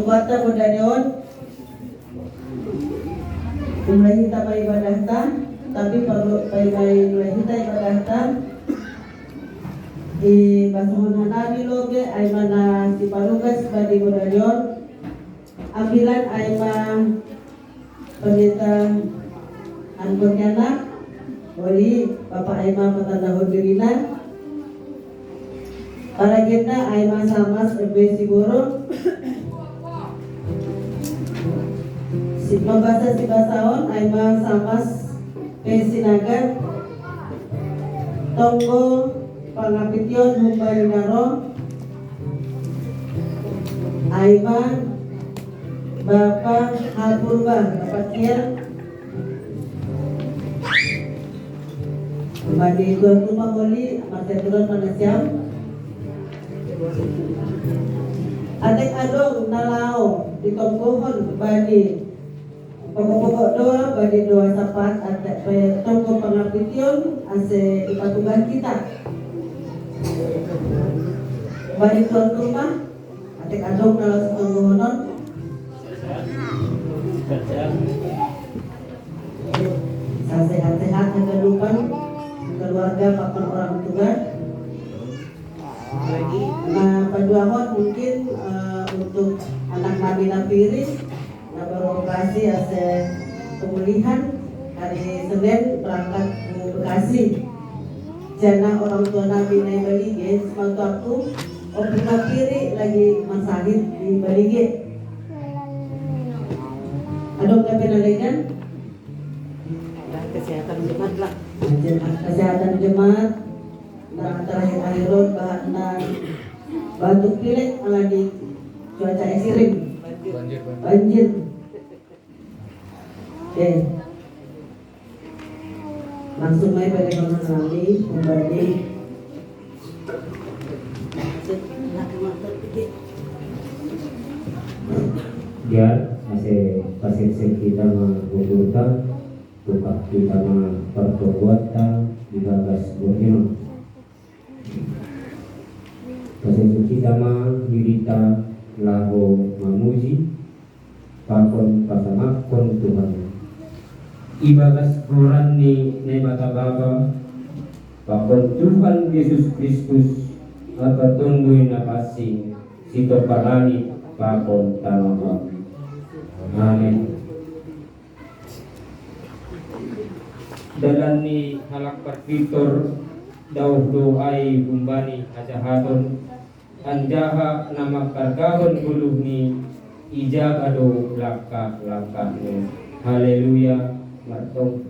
Pagkuata mo dayon, mulai kita may ibadahta, tapi may mulai kita ibadahta, di basuhan hanani loge ay mana si palugas badi mo dayon, ambilan ay pagita angkot anak, wali Bapak ay patandahon dirinan, para kita ay masamas siguro membahasa si basaon ay masamas sinagat tonggo pangapityon humbay naro ay Bapak Hapurba Bapak Kier badi tuan rumah wali masih turun manasiam adik adong nalao di tonggohon badi pokok-pokok doa bagi doa sapat ada tonggo pangapityon ase ipatugan kita bagi tuan rumah adik adong kalau setunggu honon sehat-sehat kehidupan keluarga papan orang tua paduahon mungkin untuk anak Nabila Piris beroperasi ase pemulihan hari Senin berangkat ke Bekasi. Jana orang tua Nabi naik Balige, sematu aku opina kiri lagi masahid di Balige. Adong kepenalegan kesehatan jemaat lah. Kesehatan jemaat dan terakhir akhirat bahan batuk pilek ala di cuaca ekstrim. Banjir. Oke. Langsung aja pada kawan kami kembali. Biar masih pasien kita mengumpulkan tukar kita perbuatan di bagas borneo. Pasien kita dirita laho mamuji pakon pasamakon Tuhan ibagas Quran ni nebata baba pakon Tuhan Yesus Kristus apa tungguin napasi sito parani pakon tanah. Amin. Dalam ni halak perfitor dauh doai bumbani ajahaton anjaha nama kargahon buluh ni ijabado langkah ni haleluya martong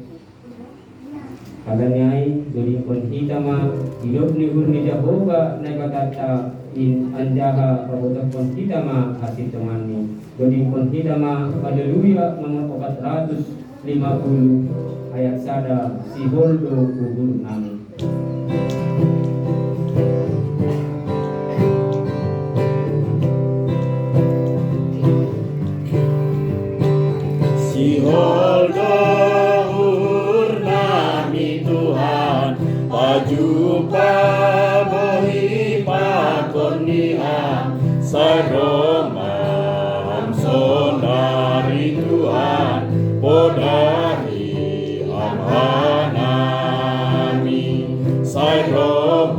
kalanyai duri kon hitama hidup ni gur ni Jehovah na batata in anjaha pabuta kon hitama hati teman ni duri kon hitama haleluya nomor 450 ayat sada si holdo gugur nami. Holdo urnami Tuhan pajupa bohi pakonihan saromam sonari Tuhan podahi amhanami saromam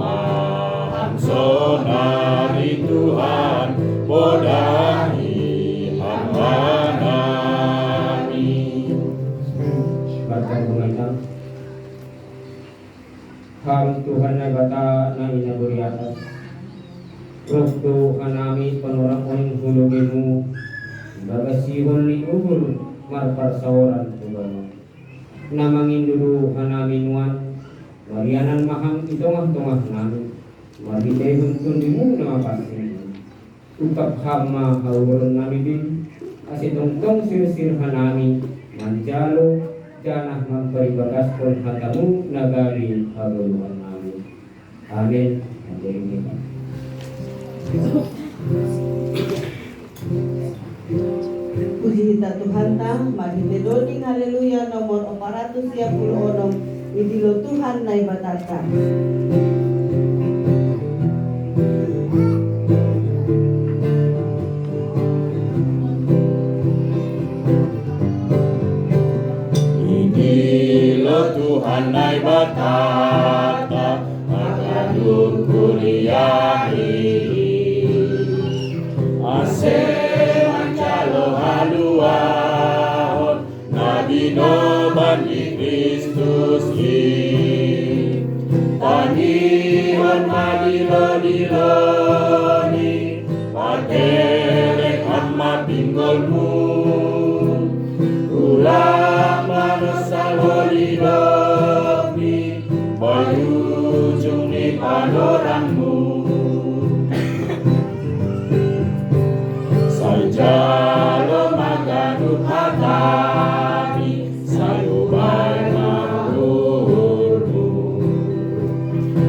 sonari Tuhan podahi Ham Tuhan na bata na inaburi atas Roh Tuhan nami panorang oning hulugimu bagasihon ni ugul marparsaoran Tuhan namangin dulu hanamin wan marianan maham itongah-tongah nami maridehun kundimu nama pasti ukap hama hauron nami din asitongtong sir-sir hanami manjalo janah memperibagaskan hatamu nagari haguluhan namin. Amin. Puji kita Tuhan tang mahimedoding haleluya nomor 436 idilo Tuhan na ibatata. Tuhanai batata agadung kuliahi ase mancalo haluahon nabino bani Kristus ki tanihon madilo-diloni paterek amma pinggolmu ulang manusal holidokni berujung di panorangmu sajalo maganut hatami sayubai mahurmu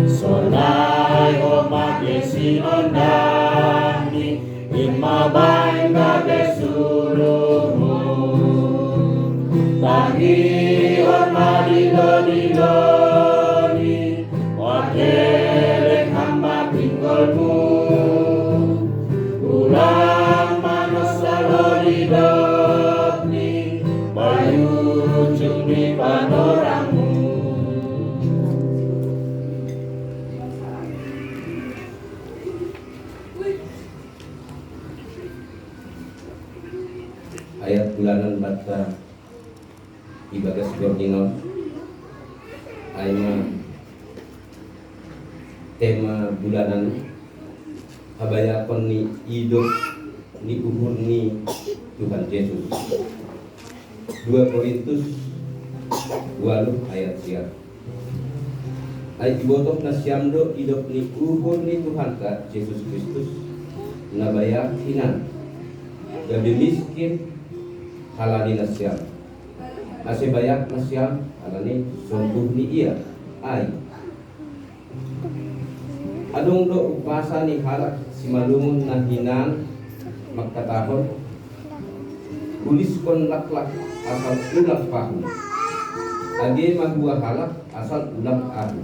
solai omake sinondani inmabai ngabe sulumu tangi hormadilo-diloni wakelek hamba pinggolmu ulang manusal holidokni berujung di panorangmu. Ayat bulanan bata ibagas Gordinon Aima tema bulanan habayakon ni hidup ni uhur ni Tuhan Yesus 2 Korintus 20 ayat siar ay ibotok na siyamdo hidup ni uhur ni Tuhan ka Yesus Kristus nabayak hinan gabi miskin halani na siyam ase bayak na siyam halani sumbuh ni iya ay adong do upasa ni halak si malungon na hinan magkatahon ulis kon laklak asal ulak pahu age magbuah halak asal ulak ahu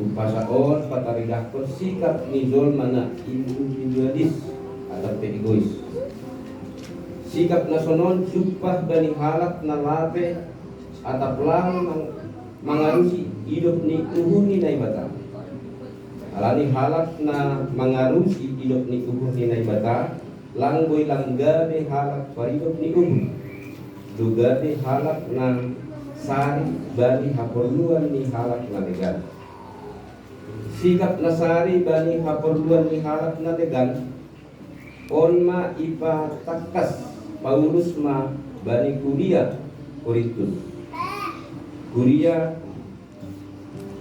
upasa on pataridakon sikap ni zolma na individualis atau egois sikap nasonon supah bani halak na lape atap lang mangarusi hidup ni uhur ni naibata alani halak na mangarusi hidup ni uhur ni naibata langgoy langgabe halak paridop ni uhur dugabe halak na sari bani haporluan ni halak na legal sikap na sari bani haporluan ni halak na legal onma ipatakas Paulus ma bani kuliah Korintus kuliah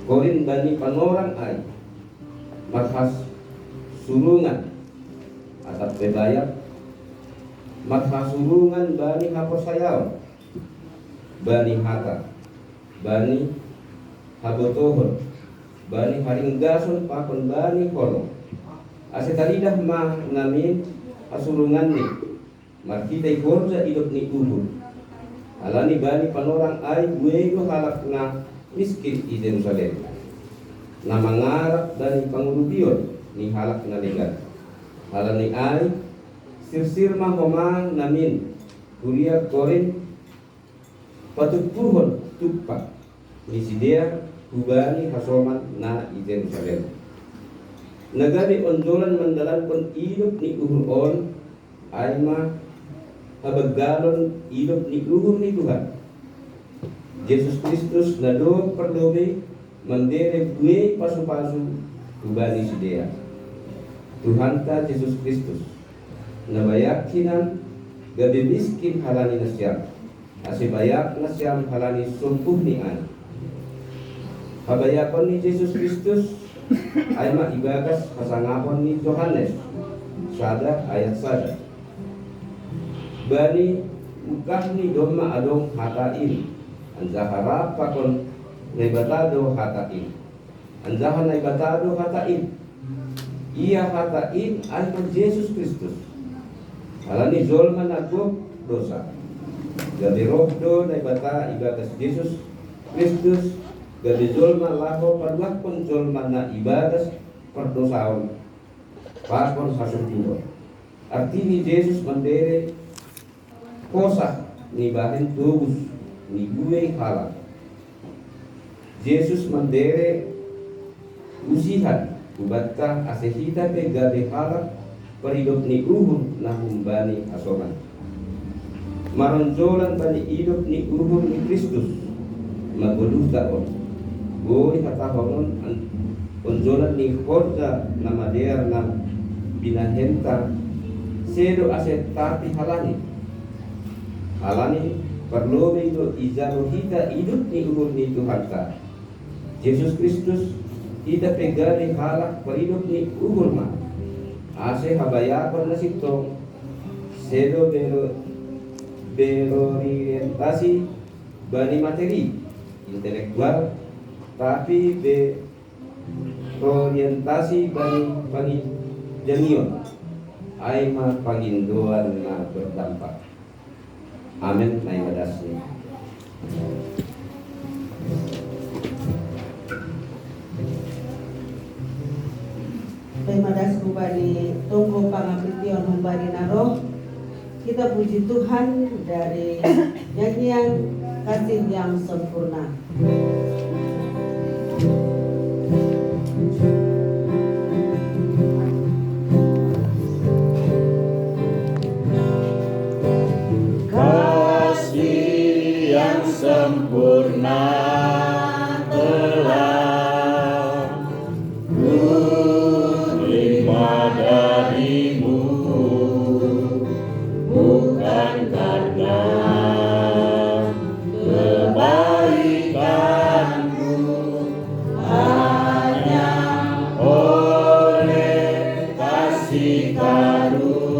Korin bani panorang ay makhas surungan atap bebayak makhas surungan bani haposayaw bani hata bani habotohon bani haringgason pakon bani kolong asetalidah ma namin asurungan ni markitay korja hidup ni uhur alani bani panorang ay buego halak na miskin i Jerusalem na mangarap bani pangurubiyon ni halak na legal alani ay sirsir mahomang namin kuliah Korin patutuhon tupak ni sidea hubani hasoman na i Jerusalem nagabi ondolan mandalan kon hidup ni uhur on ay ma habaggalon hidup ni uhur ni Tuhan Yesus Kristus na do perlobe mandere buwe pasu-pasu hubani sidea Tuhan ta Yesus Kristus nabayak hinan gabi miskin halani na siyam asibayak na siyam halani sumpuh ni an habayakon ni Yesus Kristus ay maibagas pasangapon ni Yohanes sada ayat sada bani ukah ni doma adong hatain anzahara pakon naibatado hatain anzahan naibatado hatain iya hatain ay kon Yesus Kristus alani zolman ako dosa gabi rohdo naibata ibagas Yesus Kristus gabi zolma laho padwak kon zolman na ibagas perdosaon pakon hasumpuron artini Yesus mandere kosa ni bahin tubus ni gue halak Yesus mandere usihan kubatta asehita pega behala perhidup ni uhur na humbani asoman. Maronjolan bani hidup ni uhur ni Kristus maguluh taon. Bori hatahonon onjolan ni korda na mader na binahenta sedo aset tapi halani perlu itu izaro kita hidup ni uhur ni Tuhan ta Yesus Kristus kita pegari halak perhidup ni uhur ma ase habayakon na sitong sedo berorientasi bani materi intelektual tapi berorientasi bani jamion aima pagindoan na berdampak. Amin na imadasnya. Terima kasih kembali tunggu pangabdian kembali naroh. Kita puji Tuhan dari nyanyian kasih yang sempurna. Sempurna telah terima darimu, bukan karena kebaikanmu, hanya oleh kasih karuniamu.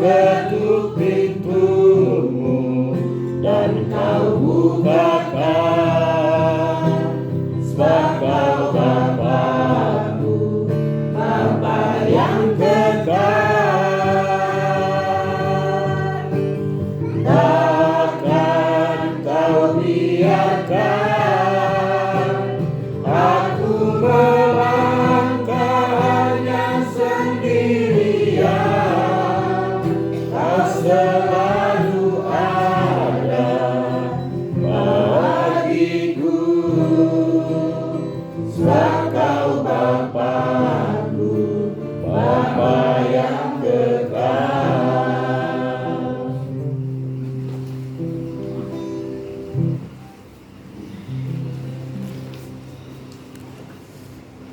Ketuk pintumu dan kau bukakan, sebab kau Bapa-Ku, Bapa yang kekal. Takkan kau biarkan aku melangkah hanya sendirian. Selalu ada bagiku, sebab kau Bapa-Ku, Bapa yang kekal.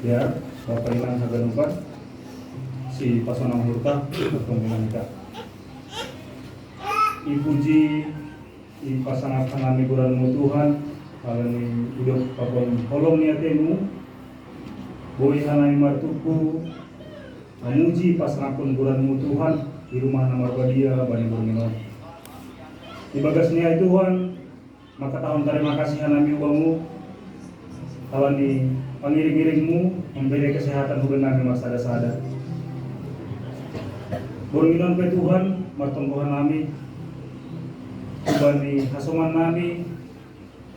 Ya, Bapak Iman Haganumpat, si Pasonang Hurta, pertemuan kita. Ipuji pasangan kami buranmu Tuhan, kalian hidup kapon holong niatemu, boleh hanai martuku, memuji pasangan buranmu Tuhan di rumah nama Badia Bani Burminon. Di bagas niat Tuhan, maka tahun terima kasih hanami ubamu, kalian di pangiring-iringmu memberi kesehatan hubungan kami masada-sada. Burminon pe Tuhan, martungkuhan kami. Bani hasoman nami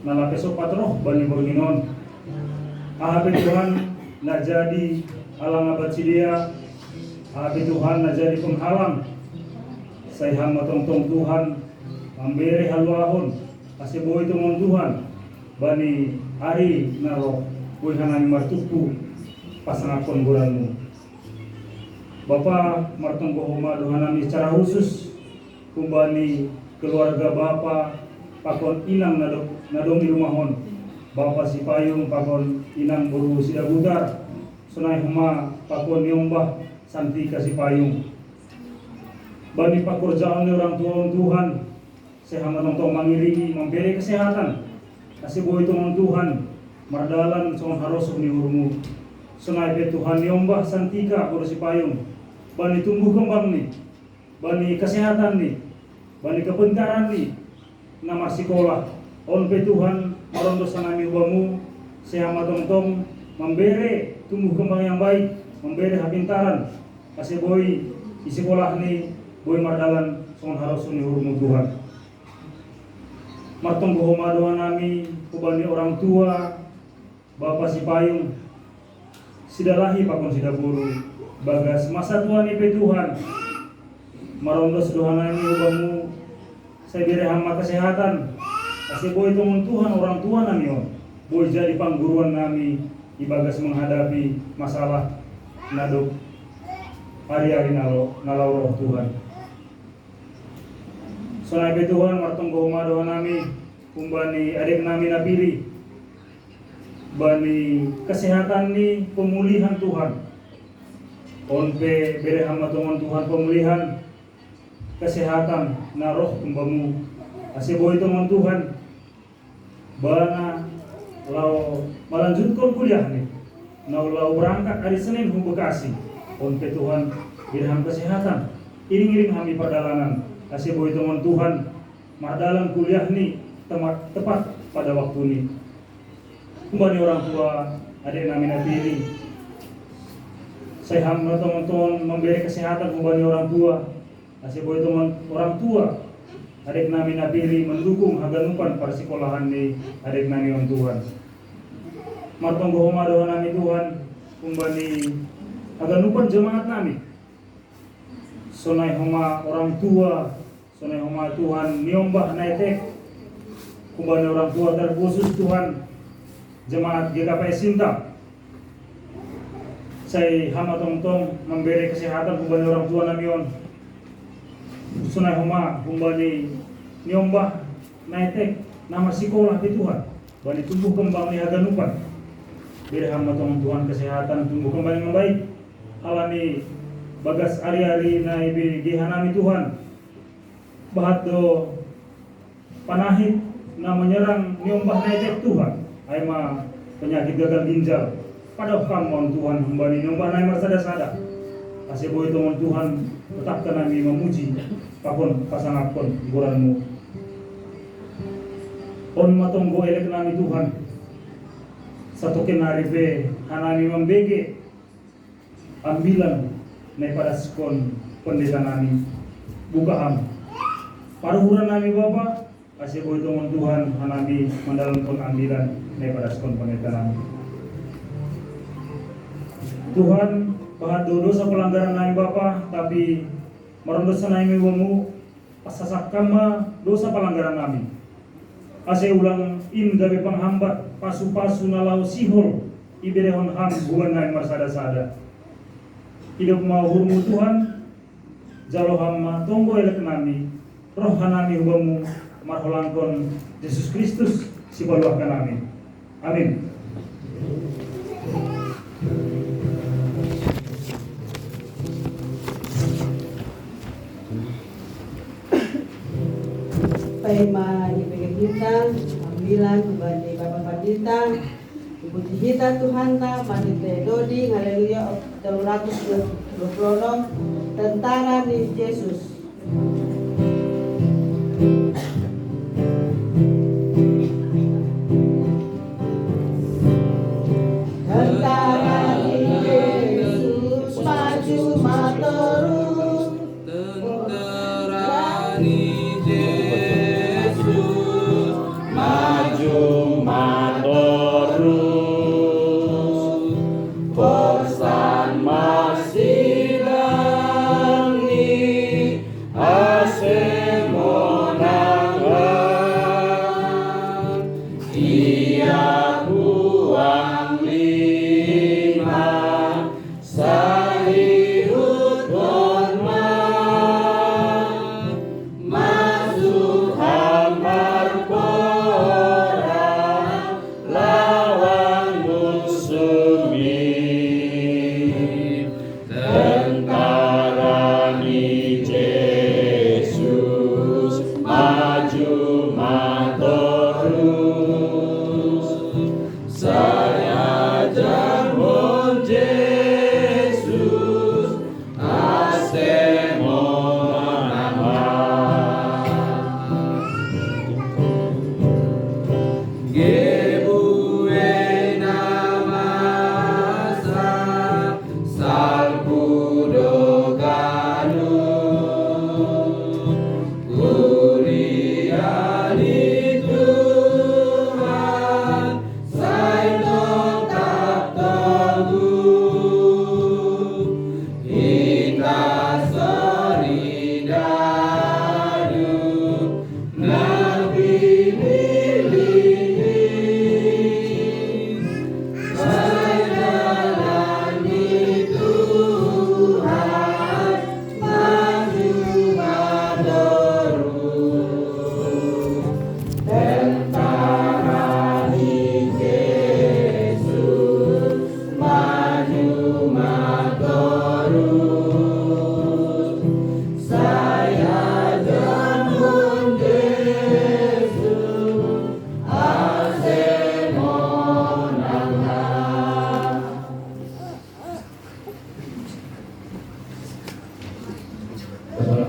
nalapeso patroh bani Burminon. Ahabe Tuhan na jadi alang abad sidia. Ahabe Tuhan na jadi penghalang. Saya matong-tong Tuhan memberi haluahon asiboy tumon Tuhan bani ari naro boy hanami martuku pasangapon bulanmu. Bapa martungko huma dohanami secara khusus kumbani keluarga Bapa pakon inang nadong di rumahon. Bapa si payung pakon inang buru sida butar. Sunai huma pakon nyombah santika si payung. Bani pakurjaan orang tua Tuhan. Sehama tong mangiringi memberi kesehatan. Kasih boy tong Tuhan. Mardalan son harosok ni urmu. Sunai pe Tuhan nyombah santika buru si payung. Bani tumbuh kembang nih. Bani kesehatan nih. Bani kebendaran nih nama sekolah On pe Tuhan marondo sanami ubamu sehama tong-tong memberi tumbuh kembang yang baik, memberi hapintaran, kasih boy di sekolah ni boy mardalan songon harus ni hurmu Tuhan. Martong bohoma doa nami kubani orang tua, Bapak si payung, sidalahi pakon sida guru, bagas masa tua ni pe Tuhan. Marondo sedoha nami ubamu, saya beri hama kesehatan, kasih boy tong Tuhan orang tua nami on, boy jadi pangguruan nami, ibagas menghadapi masalah nadok hari-hari nalau roh Tuhan. Sonai be Tuhan martong bohoma doa nami kumbani adik nami napiri bani kesehatan ni pemulihan Tuhan. Onpe bere hama tongon Tuhan pemulihan kesehatan na roh kumbamu aseboy tongon Tuhan bana lau melanjutkan kuliah ni lau berangkat hari Senin hum Bekasi. Onpe Tuhan bere hama kesehatan iring-iring hami perdalanan aseboy tongon Tuhan mardalan kuliah ni tepat pada waktu ini. Kembali orang tua adik nami napiri, saya hamba teman-teman memberi kesehatan kembali orang tua, asih boy teman orang tua adik nami napiri mendukung haganupan persekolahan di adik nami orang Tuhan. Martong bohoma doa nami Tuhan kembali haganupan jemaat nami. Sonai homa orang tua, sonai homa Tuhan niombah naitek kembali orang tua terkhusus Tuhan jemaat GKP Sinta. Saya hama tong-tong memberi kesehatan kembali orang tua namion. Sunai homa kembali niombah naitek nama sekolah di Tuhan. Bani tumbuh kembang ni haganupan. Beri hama tong Tuhan kesehatan tumbuh kembali yang baik. Alami bagas ari-ari na ibi gihanami Tuhan. Bahat do panahit na menyerang niombah naitek Tuhan. Aima penyakit gagal ginjal pada kamon Tuhan kembali nyoba naik marsada-sada kasih boy teman Tuhan tetapkan kami memuji pakon pasangapon hiburanmu on matonggo elek nami Tuhan satu kenari be hanami membege ambilan naik pada skon pendeta nami buka ham paruhuran nami Bapak kasih boy teman Tuhan hanami mendalamkan ambilan daripada skon pendeta nami. Tuhan bahat dosa pelanggaran nami Bapa tapi merondos nami wamu pasasak kama dosa pelanggaran nami. Ase ulang in gabe panghambat pasu-pasu nalau sihol iberehon ham buan nami marsada-sada. Hidup mau hurmu Tuhan jalo hamma tonggo elek nami roh hanami hubamu marholangkon Yesus Kristus si baluahkan nami. Amin. Paima IPG kita, ambilan kembali Bapak Pandita, Ibu Cihita Tuhanta, Mandite Dodi, Haleluya 320, Tentara di Yesus. Asemona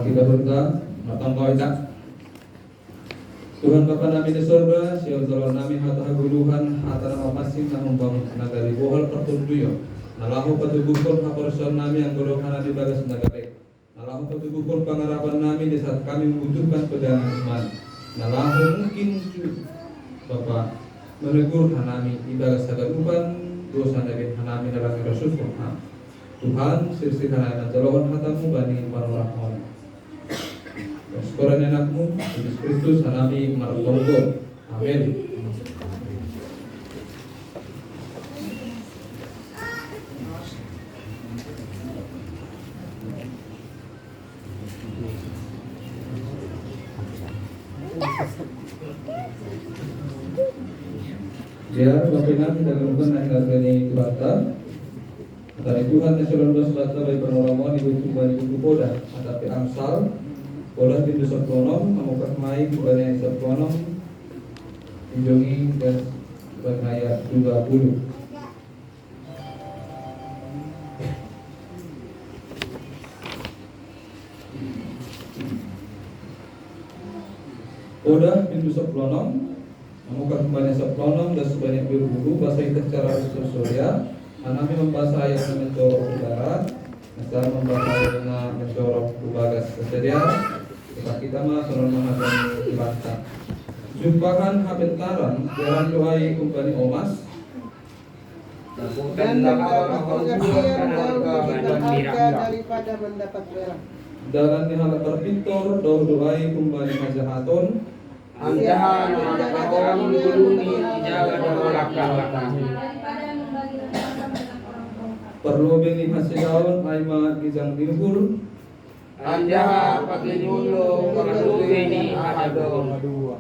kita berta matang kau ita. Tuhan Bapa nami di surga, siapa jalan nami hata guluhan, hata nama masing namun bang nagari bohol pertunduyo. Nalahu patubukul haporson nami yang golongan di bagas nagari. Nalahu patubukul pengarapan nami di saat kami membutuhkan pedangan iman. Nalahu mungkin Bapa menegur hanami di bagas sagarupan dosa nabi hanami dalam Rasul Tuhan sirsi hanami jalawan hatamu bani parwarahon. Sekolah anakmu, Yesus Kristus, hanami martonggo. Amin. Biar Bapak kita lakukan hari Tuhan dari Tuhan Yesus Bata bagi penolongan ibu bagi ibu poda, tetapi Amsal Pola pintu seplonom, amukat mai kebanyakan seplonom, dijongi dan berkaya 20. Pola pintu seplonom, amukat kebanyakan seplonom dan sebanyak 20 bahasa kita secara surya, anami membaca ayat yang mencorok udara, asal membaca ayat yang mencorok bagas kesediaan. Kita mah selalu menghadapi ibada. Jumpakan habentaran jalan doai kumpani omas. Dan mendapatkan harga daripada mendapat perak. Dalam nihala berpintor doai kumpani majahaton. Anjahan orang guluni jaga dolak-dolak. Perlu bini hasil aima gizang diukur. Anjaha pakai nyulo pengasuh ini ada dua.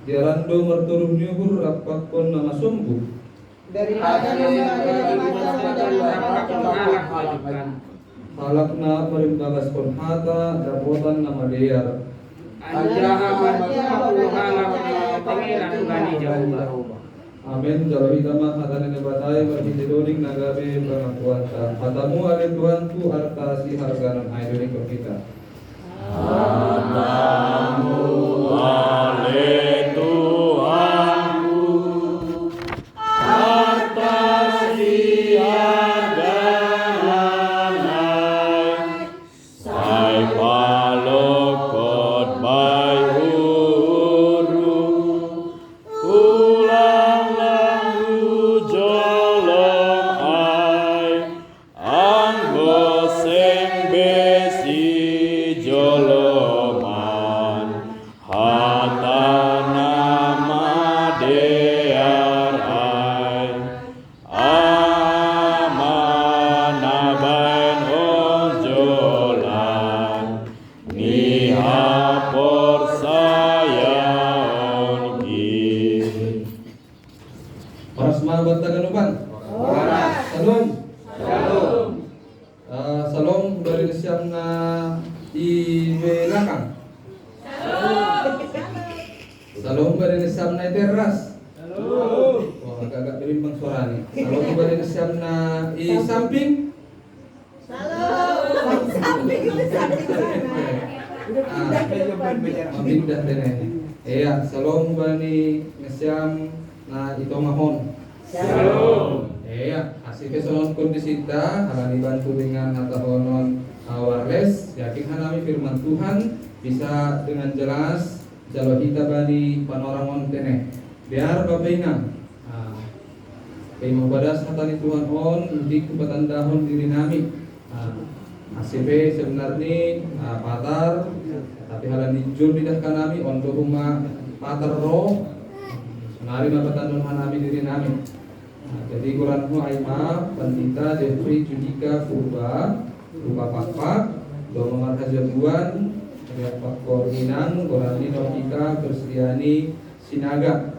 Dirando merturuh nyukur rapat pun nama sumbu. Daripada halakna merimbagas pun hata dapotan nama liar. Anjaha pakai halak pengiran bani jauh. Amin. Kalau kita mah hatan ini batai berhidrolik nagabe pengakuan hatamu ada Tuhanku harta si harganan hidrolik kita. Hatamu ale Tuhanku, harta si harganan sai palokot bai huru. Salom dari siang na di belakang. Salom dari siang na teras. Oh, agak-agak berimbang suara nih. Salom dari siang na di samping. Pindah deh. Iya, salom bani siang na itu mahon. Shalom. Iya, asik kesonon kondisita harani bantu dengan hatahonon wireless. Yakin hanami firman Tuhan bisa dengan jelas jalo kita bani panoramon tene. Biar Bapak ingat. Kay mabadas hatani Tuhan on hindi kupatandahon diri nami. ACP sebenarnya patar tapi halani jul bidah kanami on dohuma patar ro. Mari mapatandon hanami diri nami. Jadi Quranmu aima Pandita Jeffrey Judika Purba Rupa Pakpak Doma Marhajabuan Riak Pak Korninang Gorani Novika Kristiani Sinaga.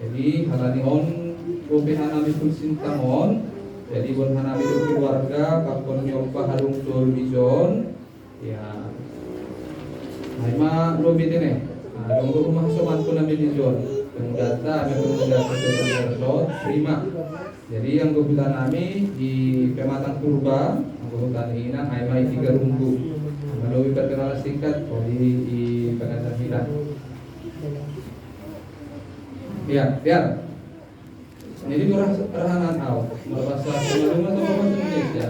Jadi halani on Rupi hanami pun sintamon. Jadi bon hanami keluarga Pakon Nyompa Harung Tul Bizon. Ya aima Rupi tene dong rumah soman pun nabi Bizon. Data prima. Jadi yang kebutuhan kami di Pematang Purba, kebutuhan ini aimai 3 rumbu. Melalui perkenalan singkat di pengajar kita. Ya, biar. Ini kurang rahanan au. Bahasa Belanda atau bahasa Indonesia?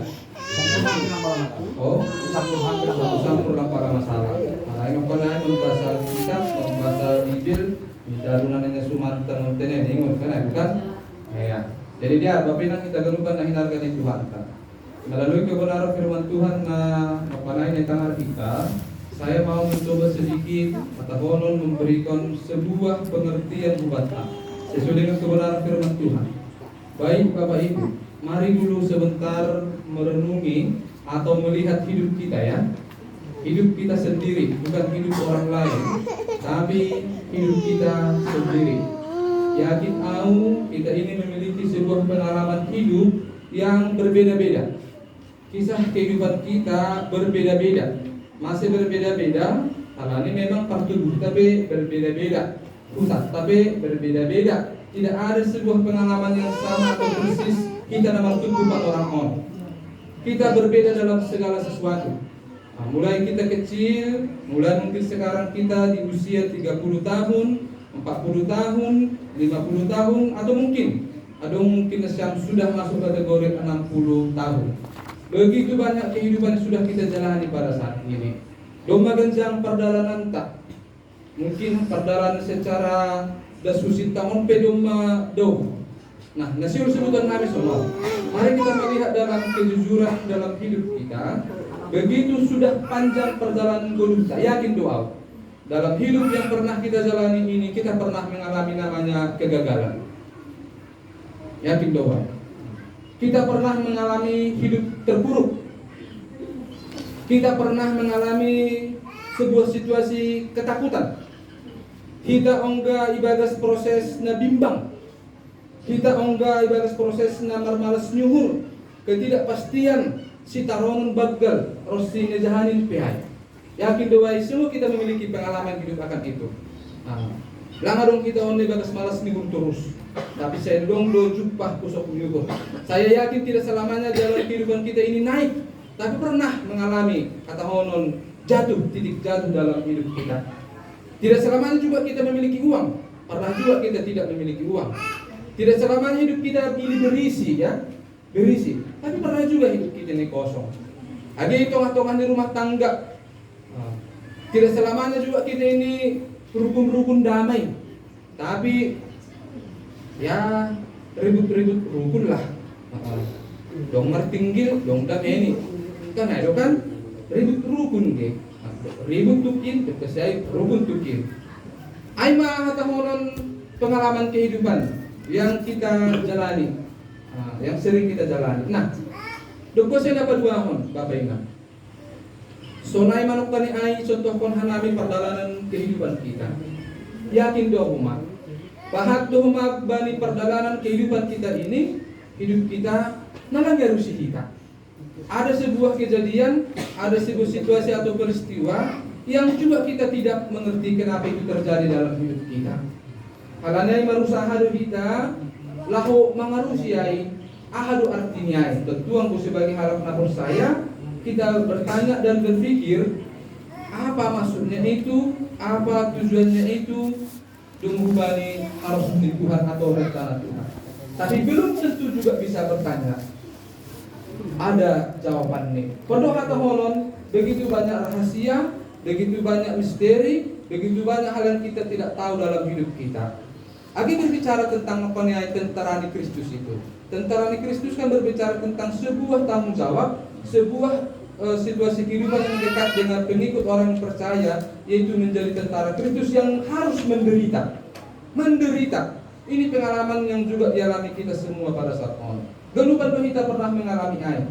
Oh, campur para masalah. Nah, ini pernah bahasa kita, bahasa Injil, darunannya Sumatera Utara ingat kan? Ya. Jadi dia bapaknya kita gelukan dan hindarkan itu Tuhan. Melalui kebenaran firman Tuhan yang tangan kita, saya mau mencoba sedikit atau memberikan sebuah pengertian buat kita sesuai dengan kebenaran firman Tuhan. Baik Bapak Ibu, mari dulu sebentar merenungi atau melihat hidup kita ya. Hidup kita sendiri, bukan hidup orang lain, tapi hidup kita sendiri. Yakin kita ini memiliki sebuah pengalaman hidup yang berbeda-beda. Kisah kehidupan kita berbeda-beda, masih berbeda-beda. Hal ini memang per tubuh tapi berbeda-beda, pusat tapi berbeda-beda. Tidak ada sebuah pengalaman yang sama atau persis kita nama tubuhan orang on. Kita berbeda dalam segala sesuatu. Nah, mulai kita kecil, mulai mungkin sekarang kita di usia 30 tahun, 40 tahun, 50 tahun, atau mungkin yang sudah masuk kategori 60 tahun. Begitu banyak kehidupan yang sudah kita jalani pada saat ini. Domba genjang perdalanan tak. Mungkin perdalanan secara dasusit tahun pedoma do. Nah, nasiul sebutan Nabi Sallallahu. Mari kita melihat dalam kejujuran dalam hidup kita. Begitu sudah panjang perjalanan kita, yakin doa. Dalam hidup yang pernah kita jalani ini, kita pernah mengalami namanya kegagalan. Yakin doa. Kita pernah mengalami hidup terpuruk. Kita pernah mengalami sebuah situasi ketakutan. Kita onggah ibadah proses na bimbang. Kita onggah ibadah proses na marmalas nyuhur. Ketidakpastian si taronon bagal rosi nejahanin pihai. Yakin doa semua kita memiliki pengalaman hidup akan itu. Lama dong kita onde bagas malas nyuhur terus. Tapi saya dong do jupah kusok nyuhur. Saya yakin tidak selamanya jalan kehidupan kita ini naik. Tapi pernah mengalami kata honon titik jatuh dalam hidup kita. Tidak selamanya juga kita memiliki uang. Pernah juga kita tidak memiliki uang. Tidak selamanya hidup kita ini berisi ya. Berisi. Tapi pernah juga hidup kita ini kosong. Ada hitung-hitungan di rumah tangga. Tidak selamanya juga kita ini rukun-rukun damai. Tapi ya ribut-ribut rukun lah. Dong martinggil, dong damai ini. Kan ada kan ribut rukun ke. Ribut tukin, kesai rukun tukin. Aima hatahonon pengalaman kehidupan yang kita jalani. Yang sering kita jalani. Nah, doko saya dapat dua hon, Bapak ingat. Sonai manuk tani ai contoh kon hanami perjalanan kehidupan kita. Yakin doa umat. Pahat doa umat bani perjalanan kehidupan kita ini, hidup kita nalangga rusi kita. Ada sebuah kejadian, ada sebuah situasi atau peristiwa yang juga kita tidak mengerti kenapa itu terjadi dalam hidup kita. Halanai marusaha kita lahu mangarusiai ahadu artinya. Tentu aku sebagai harap napur saya, kita bertanya dan berpikir apa maksudnya itu, apa tujuannya itu, menghubungi harus di Tuhan atau rencana Tuhan. Tapi belum tentu juga bisa bertanya. Ada jawabannya. Pada kata holon, begitu banyak rahasia, begitu banyak misteri, begitu banyak hal yang kita tidak tahu dalam hidup kita. Lagi berbicara tentang apa nih tentara di Kristus itu. Tentara di Kristus kan berbicara tentang sebuah tanggung jawab, sebuah situasi kehidupan yang dekat dengan pengikut orang yang percaya, yaitu menjadi tentara Kristus yang harus menderita. Menderita. Ini pengalaman yang juga dialami kita semua pada saat ini. Gelupan kita pernah mengalami air.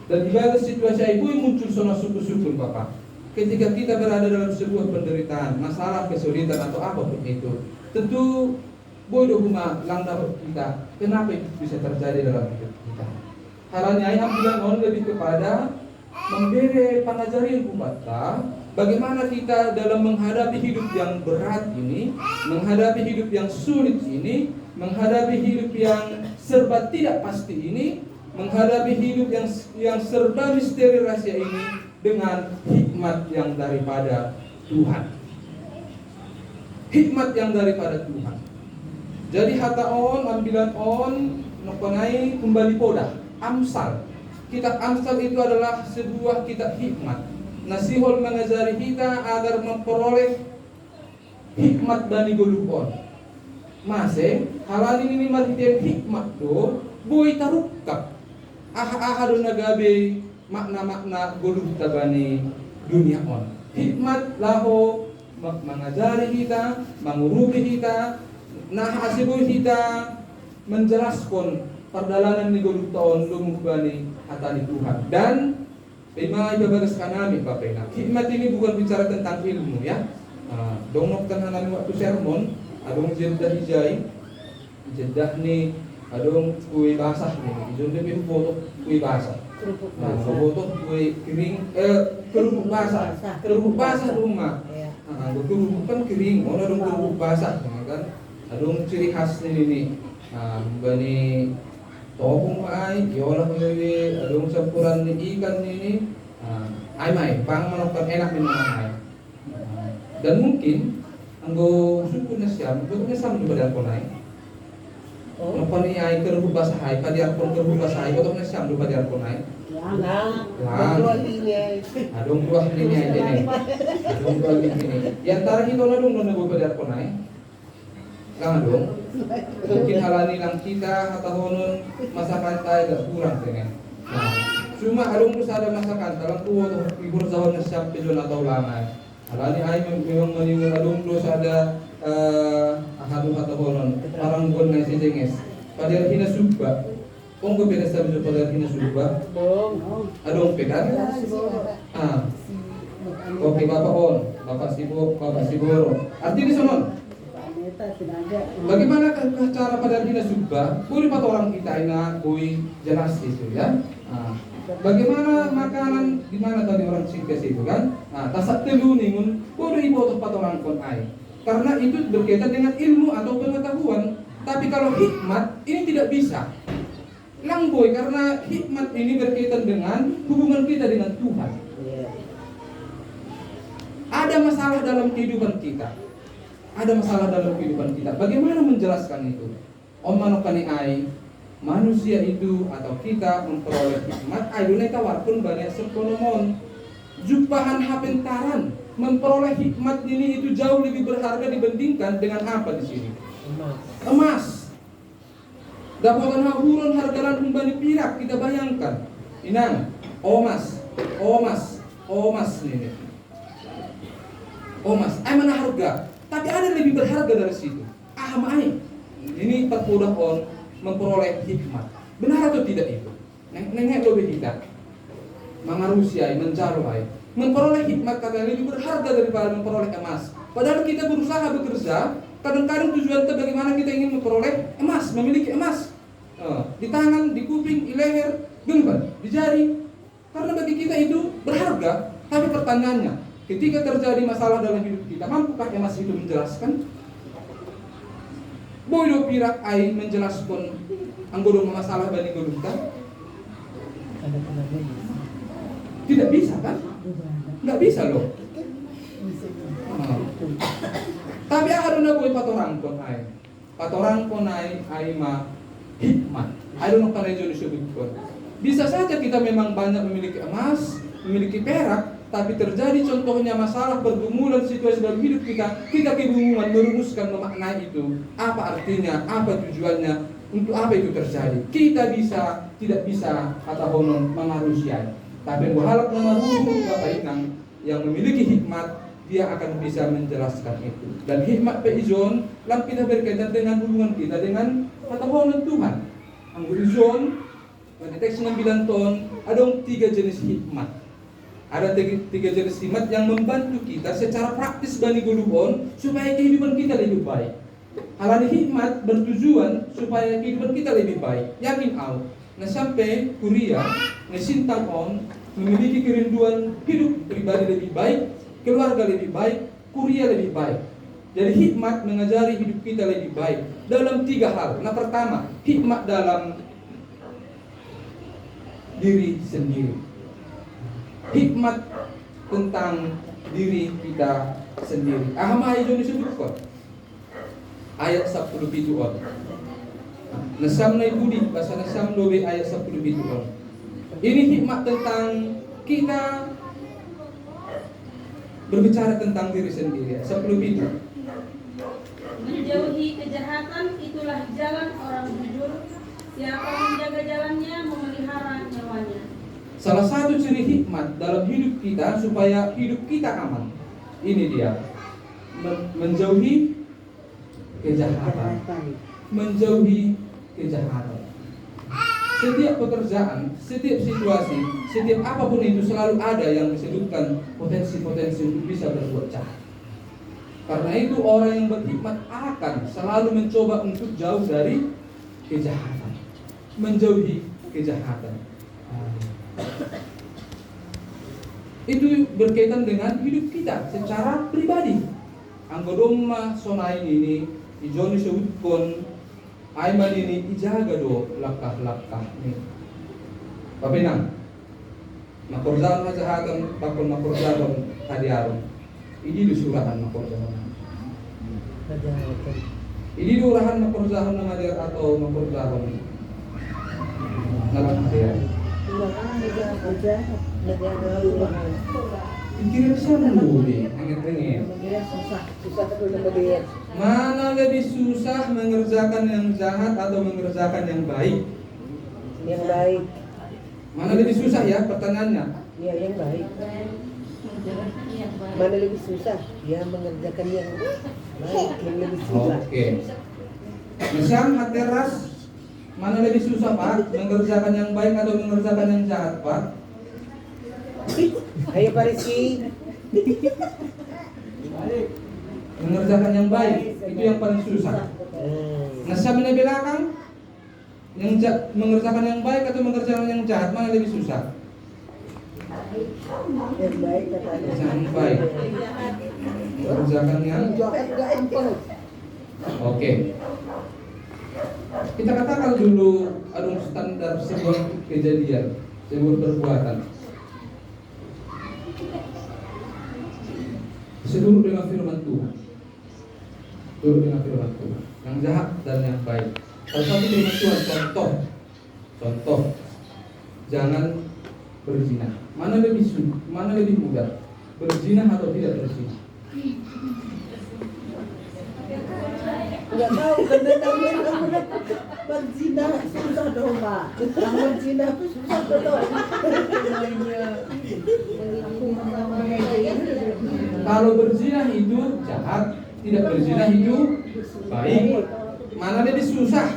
Dan di dalam situasi itu muncul sona syukur Bapak. Ketika kita berada dalam sebuah penderitaan, masalah, kesulitan atau apapun itu, tentu bodoh huma langda kita. Kenapa itu bisa terjadi dalam hidup kita? Halanya yang bilang lebih kepada memberi pengajaran kita bagaimana kita dalam menghadapi hidup yang berat ini, menghadapi hidup yang sulit ini, menghadapi hidup yang serba tidak pasti ini, menghadapi hidup yang serba misteri rahasia ini dengan hikmah hikmat yang daripada Tuhan. Hikmat yang daripada Tuhan. Jadi hata on, ambilan on, nokonai kembali poda. Amsal. Kitab Amsal itu adalah sebuah kitab hikmat. Nasihol mengajari kita agar memperoleh hikmat bani golupon. Mase, halal ini martian hikmat do, boy tarukap. Aha do nagabe makna-makna golup tabani dunia on. Hikmat laho mengajari kita, mengurubi kita, nah asiboy kita menjelaskan perdalanan ni golup taon lumubani hatani Tuhan. Dan lima ibabagas kanami Bapak. Hikmat ini bukan bicara tentang ilmu ya. Dongok kan hanami waktu sermon, adong jedah hijai, jedah ni adong kue basah ni. Ijon lebih foto kue basah. Nah, foto kue kering, kerupuk basah rumah. Kerupuk kan kering, mana adong kerupuk basah kan? Adong ciri khas ni. Bani topung ay, yola kuyuwi, adong campuran ni ikan ini, ay may, pang manokkan enak minum ay. Dan mungkin anggo suku na siya, betul na sama juga dari konay. Nokkan ni ay kerupuk basah ay, padiar pon kerupuk basah ay, betul na siya juga dari konay. Lang, adong buah ini ay ini, adong buah ini. Yang antara itu na dong nunggu padiar konay. Lang dong. Mungkin halani lang kita atahonon masakan tayo gak kurang dengan. Nah, cuma alung ada masakan talang tuwo to ibur zahon na siya pedon atau lamay. Halani ay memang menimun alung ada ahadu atahonon parang gon na si jenges. Padahal hinasubba. Kung ko peda sabi padahal hinasubba. Adong pedan. Oke Bapak on, Bapak Siboro. Artinya sonon. Bagaimana cara pada dina subah? Boleh pat orang kita ina kui jelas itu ya. Bagaimana makanan di mana tadi orang singkes itu kan? Tasak telu ningun boleh ibu atau pat orang kon ai. Karena itu berkaitan dengan ilmu atau pengetahuan. Tapi kalau hikmat ini tidak bisa. Langboy karena hikmat ini berkaitan dengan hubungan kita dengan Tuhan. Ada masalah dalam kehidupan kita. Ada masalah dalam kehidupan kita. Bagaimana menjelaskan itu? Om manokani ai manusia itu atau kita memperoleh hikmat ai dunai tawarpun banyak sekonomon. Jumpahan hapentaran memperoleh hikmat ini itu jauh lebih berharga dibandingkan dengan apa di sini? Emas. Dapatan hahuron hargalan umbani pirak kita bayangkan. Inang, omas ini. Omas, ai mana harga? Tapi ada yang lebih berharga dari situ. Ahmai. Ini terpudah on memperoleh hikmat. Benar atau tidak itu? Nengek lebih kita. Mangarusiai, mencaruai. Memperoleh hikmat kata lebih berharga daripada memperoleh emas. Padahal kita berusaha bekerja. Kadang-kadang tujuan kita bagaimana kita ingin memperoleh emas, memiliki emas. Di tangan, di kuping, di leher, genggam, di jari. Karena bagi kita itu berharga. Tapi pertanyaannya, ketika terjadi masalah dalam hidup kita, mampukah emas itu menjelaskan? Boyo pirak ai menjelaskan anggodo masalah bani golumta? Tidak bisa kan? Nggak bisa loh. Tapi ada na boy patorang konai. Patorang konai ai ma hikmat. Ada no karejo disebutkan. Bisa saja kita memang banyak memiliki emas, memiliki perak, tapi terjadi contohnya masalah pergumulan situasi dalam hidup kita kebingungan merumuskan memaknai itu. Apa artinya, apa tujuannya, untuk apa itu terjadi. Kita bisa, tidak bisa, kata honon mengarusiai. Tapi berharap mengaruhi Bapak Inang yang memiliki hikmat, dia akan bisa menjelaskan itu. Dan hikmat peizon, lam kita berkaitan dengan hubungan kita dengan kata honon Tuhan. Anggur izon, pada teks 9 ton, ada 3 jenis hikmat. Ada 3 jenis hikmat yang membantu kita secara praktis bani golubon supaya kehidupan kita lebih baik. Halani hikmat bertujuan supaya kehidupan kita lebih baik. Yakin au, nah sampai kuliah, ngesintang on, memiliki kerinduan hidup pribadi lebih baik, keluarga lebih baik, kuliah lebih baik. Jadi hikmat mengajari hidup kita lebih baik dalam 3 hal. Nah pertama, hikmat dalam diri sendiri. Hikmat tentang diri kita sendiri. Ahama ijo disebutkan ayat 10 on. Nasam na ibudi bahasa Nasam dobe ayat 10 on. Ini hikmat tentang kita berbicara tentang diri sendiri. 10 itu. Menjauhi kejahatan itulah jalan orang jujur. Siapa menjaga jalannya memelihara nyawanya. Salah satu ciri hikmat dalam hidup kita supaya hidup kita aman. Ini dia. Menjauhi kejahatan. Menjauhi kejahatan. Setiap pekerjaan, setiap situasi, setiap apapun itu selalu ada yang disebutkan potensi-potensi untuk bisa berbuat jahat. Karena itu orang yang berhikmat akan selalu mencoba untuk jauh dari kejahatan, menjauhi kejahatan. Itu berkaitan dengan hidup kita secara pribadi. Anggodoma sonai ini ijoni sebutkan aiman ini ijaga do langkah-langkah ini. Papinang makorzahan kejahatan pakon makorzahan hadiaron. Ini disurahan makorzahan. Ini diurahan makorzahan hadiar atau makorzahan nalang hadiar. Kira siapa dulu nih? Mana lebih susah mengerjakan yang jahat atau mengerjakan yang baik? Yang baik. Mana lebih susah ya pertanyaannya? Ya, yang baik. Mana lebih susah? Ya, mengerjakan yang baik, yang lebih susah. Oke. Misal hateras, mana lebih susah Pak? Mengerjakan yang baik atau mengerjakan yang jahat Pak? Ayo Pak Rizky. Mengerjakan yang baik itu yang paling susah. Nasa di belakang yang mengerjakan yang baik atau mengerjakan yang jahat mana lebih susah? Yang baik katanya. Yang baik. Mengerjakan yang Oke. Kita katakan dulu ada standar sebuah kejadian, sebuah perbuatan. Seturut dengan firman Tuhan. Turut dengan firman Tuhan. Yang jahat dan yang baik. Salah satu firman Tuhan contoh. Jangan berzina. Mana lebih mudah? Berzina atau tidak berzina? Enggak tahu karena kamu berzina susah dong Pak. Kamu berzina itu susah dong. Kalau berzina itu jahat, tidak berzina itu baik. Mana lebih susah?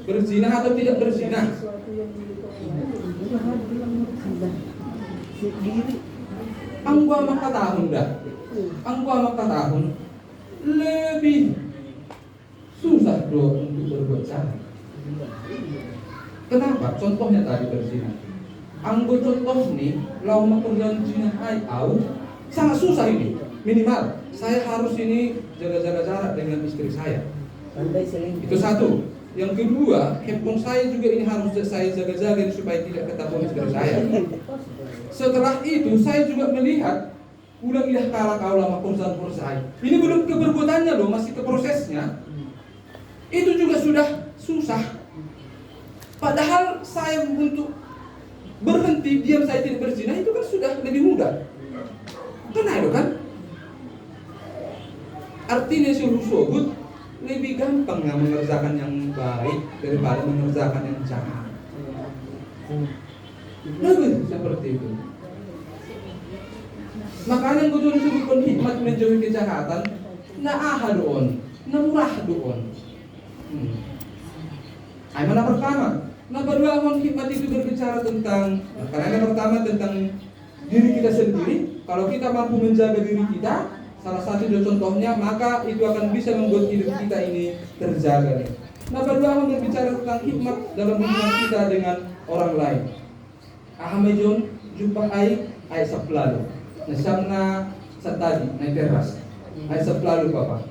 Berzina atau tidak berzina? Anggua maka tahun dah. Anggua maka tahun lebih susah doh untuk berbuat jahat. Kenapa? Contohnya tadi berzina. Anggo contoh nih, lau makan zina hai au sangat susah ini. Minimal saya harus ini jaga-jaga jarak dengan istri saya. Itu satu. Yang kedua, handphone saya juga ini harus saya jaga-jaga supaya tidak ketahuan istri saya. Setelah itu saya juga melihat udah idah kalah kaulah makan saya. Ini belum ke perbuatannya loh, masih ke prosesnya. Itu juga sudah susah. Padahal saya untuk berhenti diam saya tidak berzina itu kan sudah lebih mudah. Karena itu kan artinya suruh sobut lebih gampang mengerjakan yang baik daripada mengerjakan yang jahat. Lebih seperti itu. Makanya yang gue disebutkan hikmat menjauhi kejahatan, na'aha doon, namurah doon. Mana pertama? Nah, kedua hikmat itu berbicara tentang, karena yang pertama tentang diri kita sendiri. Kalau kita mampu menjaga diri kita, salah satu contohnya, maka itu akan bisa membuat hidup kita ini terjaga. Nah, kedua berbicara tentang hikmat dalam hubungan kita dengan orang lain. Ahmejon jumpa ayat sepelalu. Nasamna satadi naik teras. Ayat sepelalu Bapak.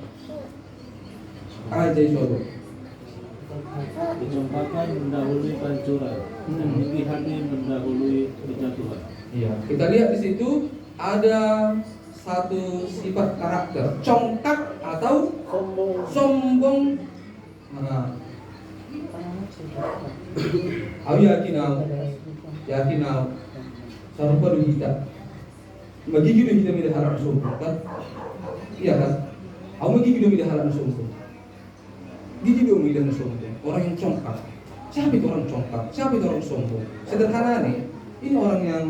Ajai sobo. Kecompakan mendahului pancuran dan hati mendahului kejatuhan. Iya, kita lihat di situ ada satu sifat karakter congkak atau sombong. Nah, aku yakin sarupa do hita. Magiging do hita mi harap sombong kan? Iya kan? Aku magiging do mi harap sombong. Gigi do mi sombong. Orang yang congkak. Siapa itu orang congkak? Siapa itu orang sombong? Sederhana nih, ini orang yang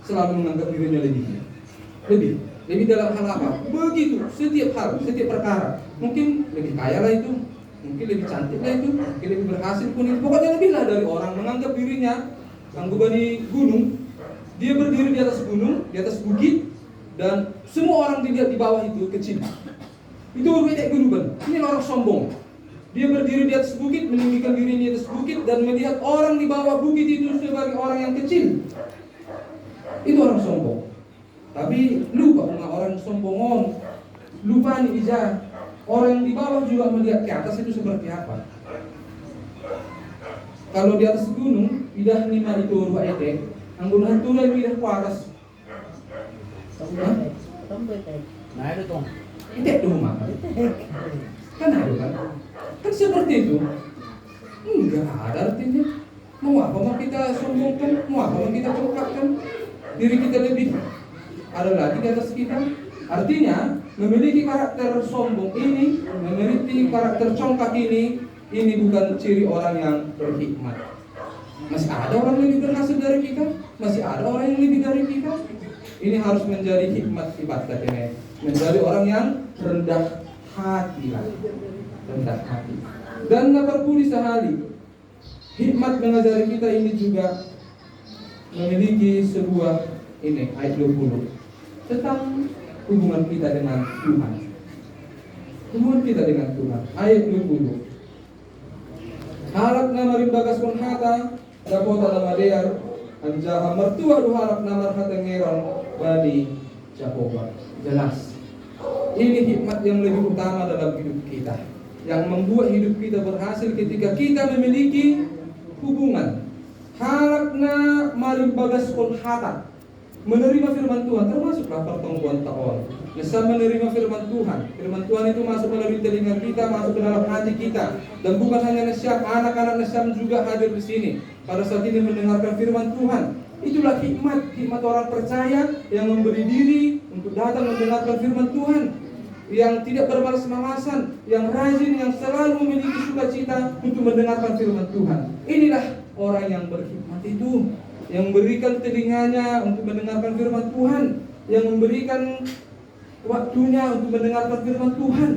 selalu menganggap dirinya lebih dalam hal apa? Begitu, setiap hal, setiap perkara. Mungkin lebih kaya lah itu, mungkin lebih cantik lah itu, mungkin lebih berhasil pun itu. Pokoknya lebih lah dari orang menganggap dirinya angguban di gunung. Dia berdiri di atas gunung, di atas bukit, dan semua orang dilihat di bawah itu kecil. Itu berbeda gunuban. Ini orang sombong. Dia berdiri di atas bukit, meninggikan diri di atas bukit, dan melihat orang di bawah bukit itu sebagai orang yang kecil. Itu orang sombong. Tapi lupa orang sombongon. Lupa nih Ija. Orang yang di bawah juga melihat ke atas itu seperti apa. Kalau di atas gunung, idah lima itu rupa ete, anggun tulai idah ke atas. Nah itu dong. Ete tuh mah. Kan ada kan? Kan seperti itu. Enggak ada artinya. Mau apa mau kita sombongkan? Mau apa mau kita congkakkan? Diri kita lebih ada lagi di atas kita. Artinya memiliki karakter sombong ini, memiliki karakter congkak ini bukan ciri orang yang berhikmat. Masih ada orang yang lebih berhasil dari kita, masih ada orang yang lebih dari kita. Ini harus menjadi hikmat ibadat ini, menjadi orang yang rendah hati lah, rendah hati. Dan naparpuli sahali, hikmat mengajari kita ini juga memiliki sebuah ini ayat 20 tentang hubungan kita dengan Tuhan. Hubungan kita dengan Tuhan. Ayat 20. Harap nama rimbagas pun hata dapota nama dear anjaha mertua du harap nama hata ngeron bani Jehovah. Jelas. Ini hikmat yang lebih utama dalam hidup kita, yang membuat hidup kita berhasil ketika kita memiliki hubungan. Harapna marimbagas pun hata, menerima firman Tuhan, termasuklah pertemuan tahun. Bisa menerima firman Tuhan. Firman Tuhan itu masuk melalui telinga kita, masuk ke dalam hati kita. Dan bukan hanya Nasyam, anak-anak Nasyam juga hadir di sini pada saat ini mendengarkan firman Tuhan. Itulah hikmat orang percaya yang memberi diri untuk datang mendengarkan firman Tuhan, yang tidak bermalas-malasan, yang rajin, yang selalu memiliki sukacita untuk mendengarkan firman Tuhan. Inilah orang yang berhikmat itu, yang memberikan telinganya untuk mendengarkan firman Tuhan, yang memberikan waktunya untuk mendengarkan firman Tuhan.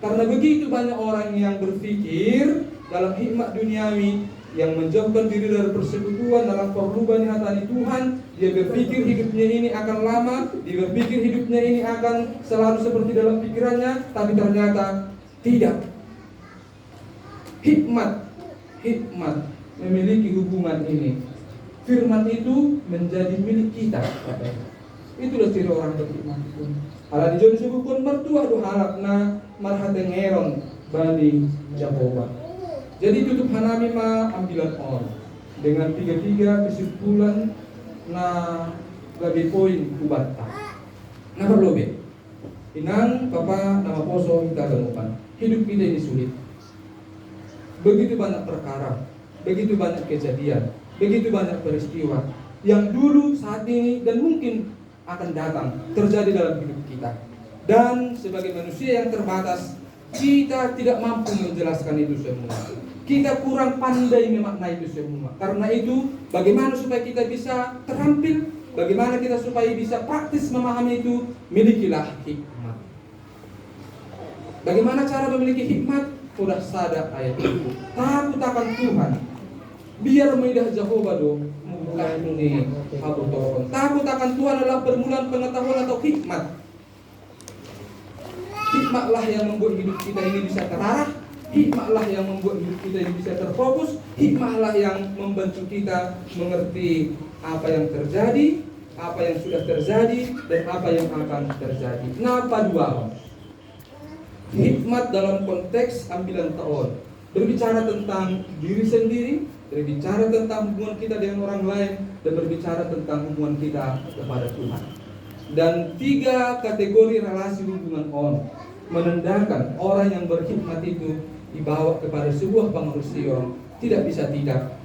Karena begitu banyak orang yang berpikir dalam hikmat duniawi, yang menjauhkan diri dari persekutuan dalam perluban hatani Tuhan. Dia berpikir hidupnya ini akan lama, dia berpikir hidupnya ini akan selalu seperti dalam pikirannya, tapi ternyata tidak. Hikmat memiliki hubungan ini. Firman itu menjadi milik kita. Itulah ciri orang berhikmat itu. Ala dijon sebukun mertua do harapna marhatengeron bani Jehovah. Jadi tutup hanami ma ambilan on dengan tiga kesimpulan na gabi poin kubata. Na perlobe. Inang papa nama poso kita gamukan. Hidup kita ini sulit. Begitu banyak perkara, begitu banyak kejadian, begitu banyak peristiwa yang dulu, saat ini, dan mungkin akan datang terjadi dalam hidup kita. Dan sebagai manusia yang terbatas, kita tidak mampu menjelaskan itu semua. Kita kurang pandai memaknai itu semua. Karena itu, bagaimana supaya kita bisa terampil, bagaimana kita supaya bisa praktis memahami itu, milikilah hikmat. Bagaimana cara memiliki hikmat? Sudah sadar ayat itu. Takut akan Tuhan. Biar meidah Jehovah dong. Mulai ini aku tolong. Takut akan Tuhan adalah permulaan pengetahuan atau hikmat. Hikmatlah yang membuat hidup kita ini bisa terarah. Hikmatlah yang membuat hidup kita ini bisa terfokus. Hikmatlah yang membantu kita mengerti apa yang terjadi, apa yang sudah terjadi, dan apa yang akan terjadi. Kenapa dua? Hikmat dalam konteks ambilan tahun, berbicara tentang diri sendiri, berbicara tentang hubungan kita dengan orang lain, dan berbicara tentang hubungan kita kepada Tuhan. dan 3 kategori relasi hubungan on menandakan orang yang berkhidmat itu dibawa kepada sebuah pengurus tidak bisa tidak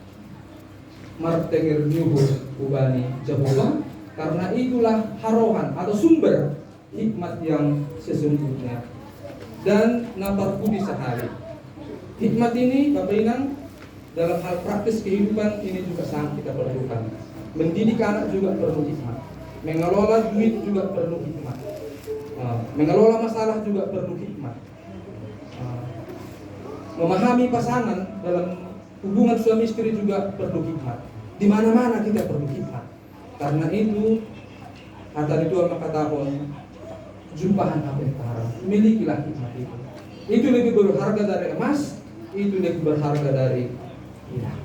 martenger nyuhur ubani Jehovah, karena itulah harohan atau sumber hikmat yang sesungguhnya. Dan napar budi sehari. Hikmat ini Bapak Inang dalam hal praktis kehidupan ini juga sangat kita perlukan. Mendidik anak juga perlu hikmat. Mengelola duit juga perlu hikmat. Mengelola masalah juga perlu hikmat. Memahami pasangan dalam hubungan suami istri juga perlu hikmat. Di mana-mana kita perlu hikmat. Karena itu kata Tuhan mengatakan jumpahan apa yang haram. Milikilah hikmat itu. Itu lebih berharga dari emas. Itu lebih berharga dari perak.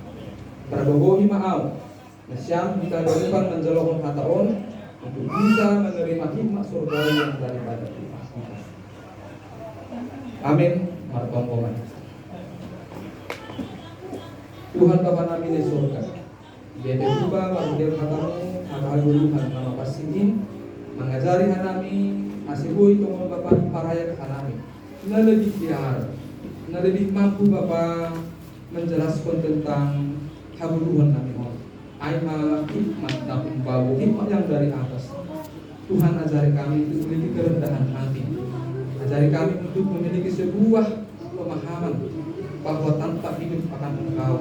Prabogohi ma'au. Nasyam kita depan menjelokkan hataon untuk bisa menerima hikmat surga yang daripada Tuhan. Amin. Martongkongan. Tuhan Bapa kami di surga. Dia berubah martir katamu akaguluhan nama pasihin mengajari hanami asibui tongol Bapa paraya hanami. Na lebih biar, na lebih mampu Bapa menjelaskan tentang habuluhan kami. Aima hikmat dan membawa hikmat yang dari atas. Tuhan ajari kami untuk memiliki kerendahan hati. Ajari kami untuk memiliki sebuah pemahaman bahwa tanpa hidup akan Engkau,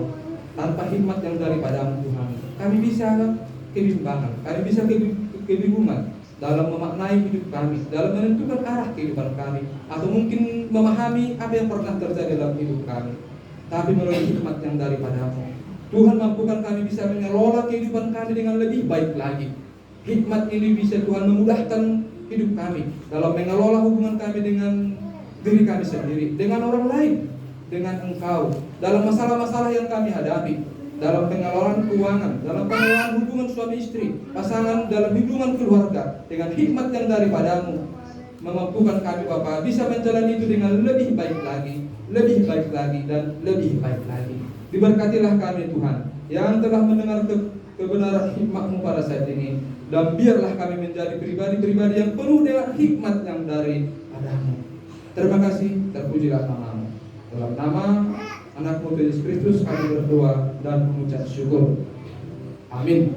tanpa hikmat yang daripadamu Tuhan, kami bisa kebimbangan, kami bisa kebingungan dalam memaknai hidup kami, dalam menentukan arah kehidupan kami, atau mungkin memahami apa yang pernah terjadi dalam hidup kami. Tapi melalui hikmat yang daripadamu, Tuhan mampukan kami bisa mengelola kehidupan kami dengan lebih baik lagi. Hikmat ini bisa Tuhan memudahkan hidup kami dalam mengelola hubungan kami dengan diri kami sendiri, dengan orang lain, dengan Engkau, dalam masalah-masalah yang kami hadapi, dalam pengelolaan keuangan, dalam pengelolaan hubungan suami istri, pasangan, dalam hubungan keluarga, dengan hikmat yang daripadamu, memampukan kami Bapa bisa menjalani itu dengan lebih baik lagi, lebih baik lagi, dan lebih baik lagi. Diberkatilah kami Tuhan yang telah mendengar kebenaran hikmat-Mu pada saat ini, dan biarlah kami menjadi pribadi-pribadi yang penuh dengan hikmat yang daripadamu. Terima kasih, terpujilah nama-Mu. Dalam nama Anak-Mu Yesus Kristus kami berdoa dan mengucap syukur. Amin.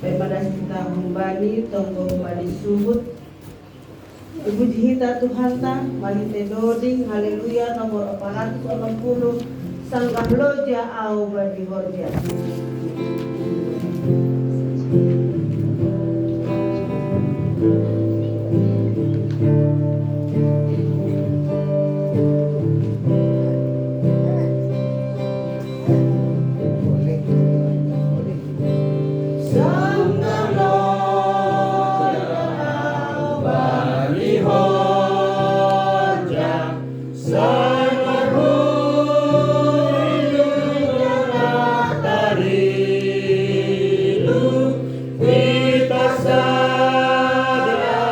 Daripada kita humbani tonggo humbani subut Ibu hita Tuhan ta malite doding haleluya nomor 460 sanggah loja au badi horja. Kita sadar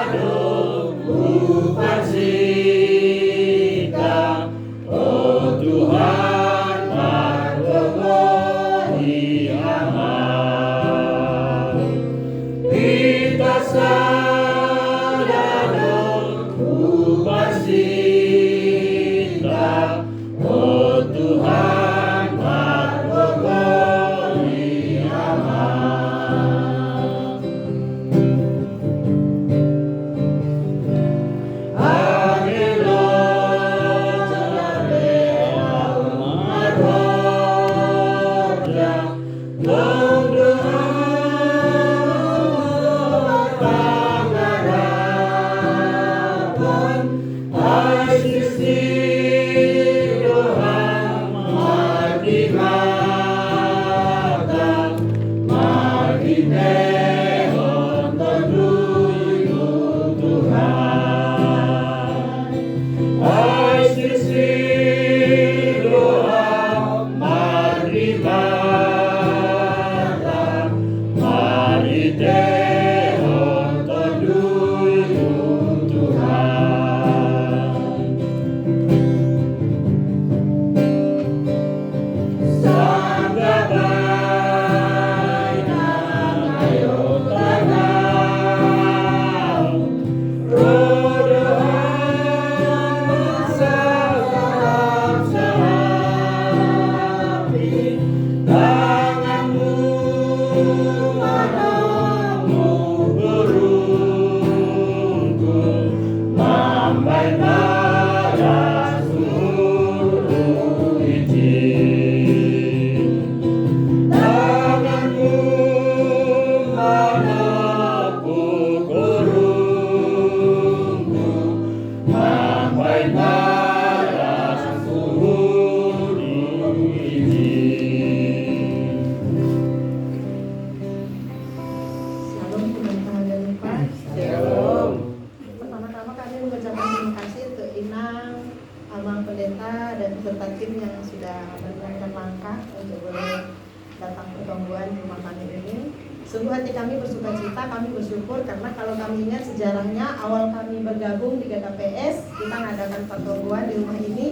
pendeta dan beserta tim yang sudah meringankan langkah untuk boleh datang pertemuan di rumah kami ini. Sungguh hati kami bersuka cita, kami bersyukur karena kalau kami ingat sejarahnya awal kami bergabung di GKPS, kita mengadakan pertemuan di rumah ini,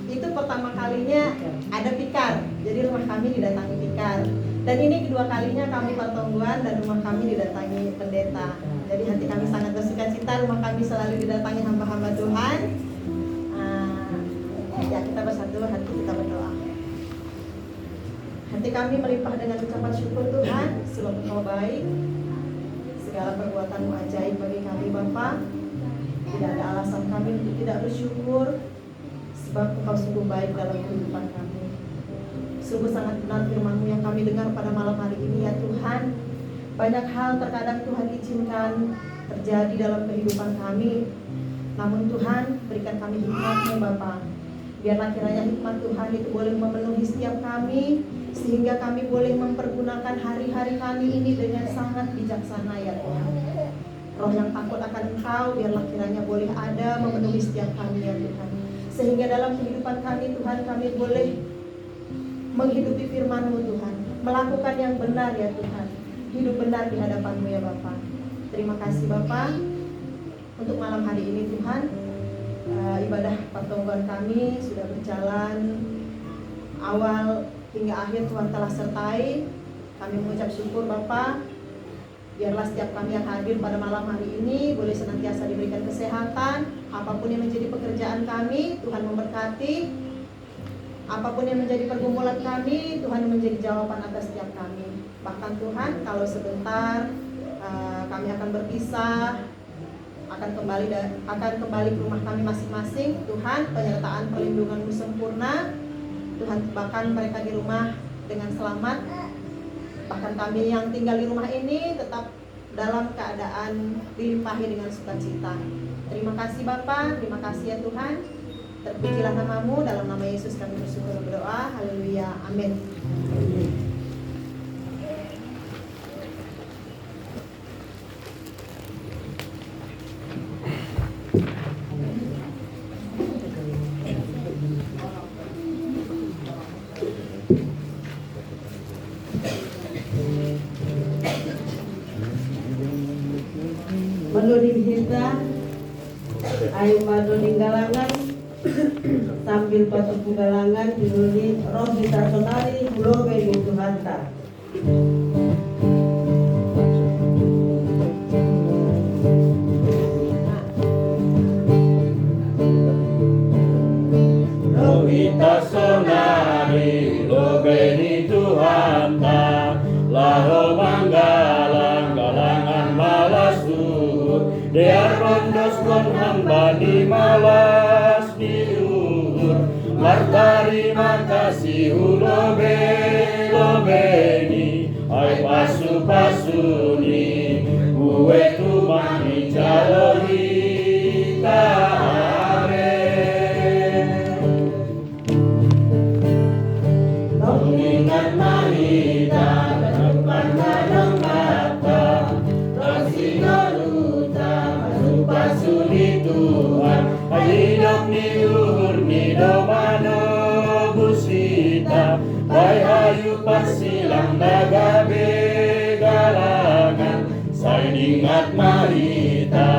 itu pertama kalinya ada pikar, jadi rumah kami didatangi pikar. Dan ini kedua kalinya kami pertemuan dan rumah kami didatangi pendeta. Jadi hati kami sangat bersuka cita, rumah kami selalu didatangi hamba-hamba Tuhan. Ya kita bersatu hati, kita berdoa. Hati kami melimpah dengan ucapan syukur Tuhan, sebab Engkau baik. Segala perbuatan-Mu ajaib bagi kami Bapa. Tidak ada alasan kami untuk tidak bersyukur, sebab Engkau sungguh baik dalam kehidupan kami. Sungguh sangat benar firman-Mu yang kami dengar pada malam hari ini ya Tuhan. Banyak hal terkadang Tuhan izinkan terjadi dalam kehidupan kami. Namun Tuhan berikan kami hikmat-Mu Bapa. Biarlah kiranya hikmat Tuhan itu boleh memenuhi setiap kami, sehingga kami boleh mempergunakan hari-hari kami ini dengan sangat bijaksana ya Tuhan. Roh yang takut akan Engkau biarlah kiranya boleh ada memenuhi setiap kami ya Tuhan. Sehingga dalam kehidupan kami Tuhan, kami boleh menghidupi firman-Mu Tuhan, melakukan yang benar ya Tuhan, hidup benar di hadapan-Mu ya Bapa. Terima kasih Bapa untuk malam hari ini Tuhan. Ibadah pertemuan kami sudah berjalan awal hingga akhir, Tuhan telah sertai. Kami mengucap syukur Bapa. Biarlah setiap kami yang hadir pada malam hari ini boleh senantiasa diberikan kesehatan. Apapun yang menjadi pekerjaan kami, Tuhan memberkati. Apapun yang menjadi pergumulan kami, Tuhan menjadi jawaban atas setiap kami. Bahkan Tuhan, kalau sebentar kami akan berpisah, akan kembali ke rumah kami masing-masing. Tuhan, penyertaan perlindungan-Mu sempurna. Tuhan, bahkan mereka di rumah dengan selamat. Bahkan kami yang tinggal di rumah ini tetap dalam keadaan dilimpahi dengan sukacita. Terima kasih Bapa, terima kasih ya Tuhan. Terpujilah nama-Mu, dalam nama Yesus kami bersyukur dan berdoa. Haleluya, amin. Menulis kita ayo madu galangan sambil patuk galangan dinulis roh kita sonari bulobe di Tuhanta. Roh kita sonari bulobe di Tuhanta, laho manggalang galangan malas Dear rondos kon hamba di malas diur, martari makasih lobe lobeni, ay pasu pasuni, gue tumah di jalohi taare. Mengingat mahita, depan kadang mata, pasuni Tuhan, hidup ni luhur ni domano busita, bay hayu pasilang nagabe galangan, say ingat marita,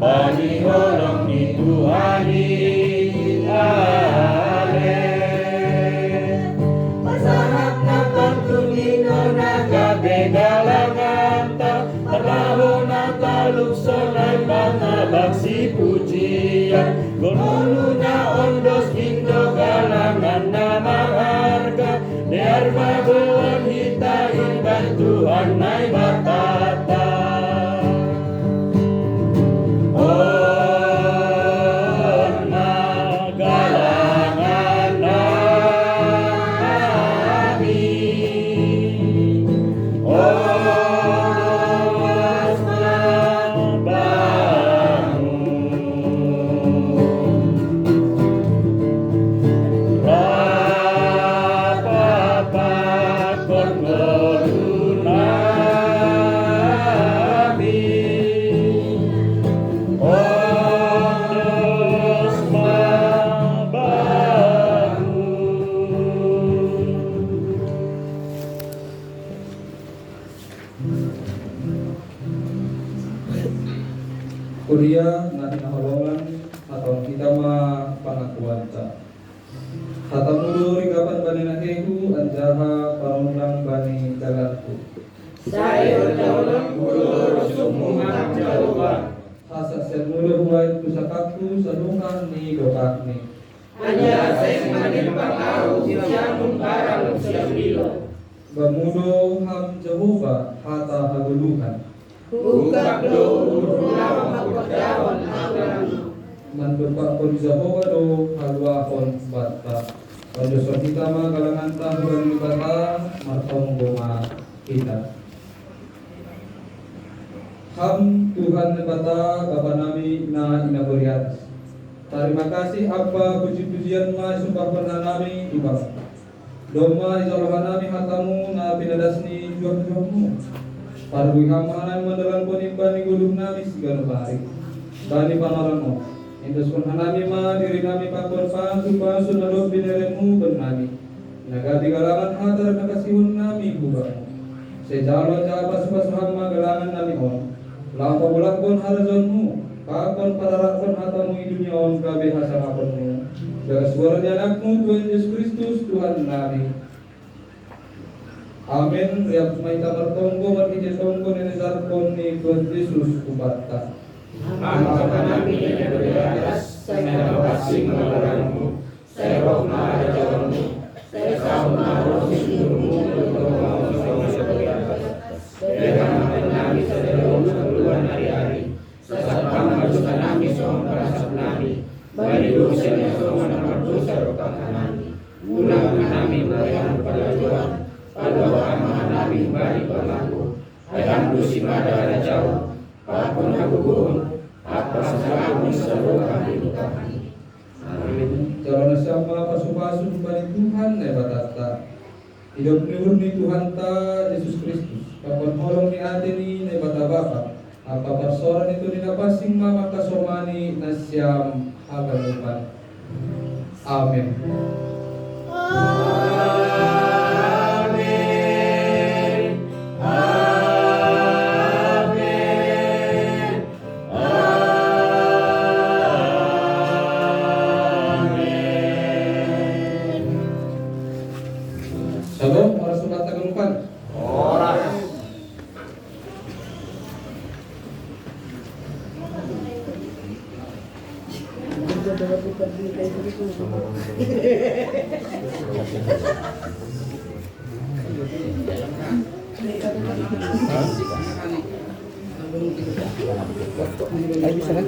bani holong ni Tuhani ale. Pasahap na pagtumino nagabe galangan ta, terlalu natalukson ay mga baksi pujian, gunulunya ondos indo galangan na maharga, dear baguan hitain bantuan ay batata. pangakuanta. Hatamudo rigapan bani nakeku anjaha panundang bani dalanku. Sayo tolong guru sumumang jawa. Asa semudo huwai pusakaku sadukan ni dokakni. Anya sing manimpang au siamun barang siam lilo. Bamudo ham Jehova hata haguluhan. Buka do ulang hakudahon alam. Manpepakon Jehova do haluahon bata. Pandoson kita ma kalangan tahuan ni bata martong goma kita. Ham Tuhan ni bata Bapa nami na inaboriatas. Terima kasih apa puji-pujian ma sumpah pernah nami ibang. Doma isalohan nami hatamu na pinadasni juang-juangmu. Parwi hamanan mandalan ponimba ni gulung nami sigano bari. Bani panoramo. Indos pun hanami ma diri nami pakon pasu nalop bineremu ben nami. Nagati galangan hatar nakasihun nami kubamu. Sejalo jaba supas hama galangan nami on. Lampa bulakon harajonmu. Kakon pararakon hatamu i dunia on kabe hasanakonmu. Dengan suaranya anakmu Tuhan Yesus Kristus Tuhan nami. Amin. Riap maita martonggo markije tonggo nene sarkon ni Tuhan Yesus kupata. Maka nami yang beriatas, saya kasih mengarangmu, saya roh mahal jalanmu, saya kau roh hidupmu, untuk mau dengan nami sederhana keluar hari-hari, sesat majukan nami soal perasaan nami, bagi dosa yang soal dosa rokang nami, ulang nami melayan perlajuan, pada nami bagi pelaku, ayam dosi madara jauh, pakon aku gun. Apa sahaja seru kami lupakan. Amin. Jalan siapa pasu-pasu bani Tuhan nebatata. Hidup ni Tuhan ta Yesus Kristus. Kapan holong ni ate ni nebata bapa. Apa persoalan itu dinapasing mama kasomani nasyam hagalupan. Amin. Shalom, orang sobat Tagalupan. Ayo bisa kan?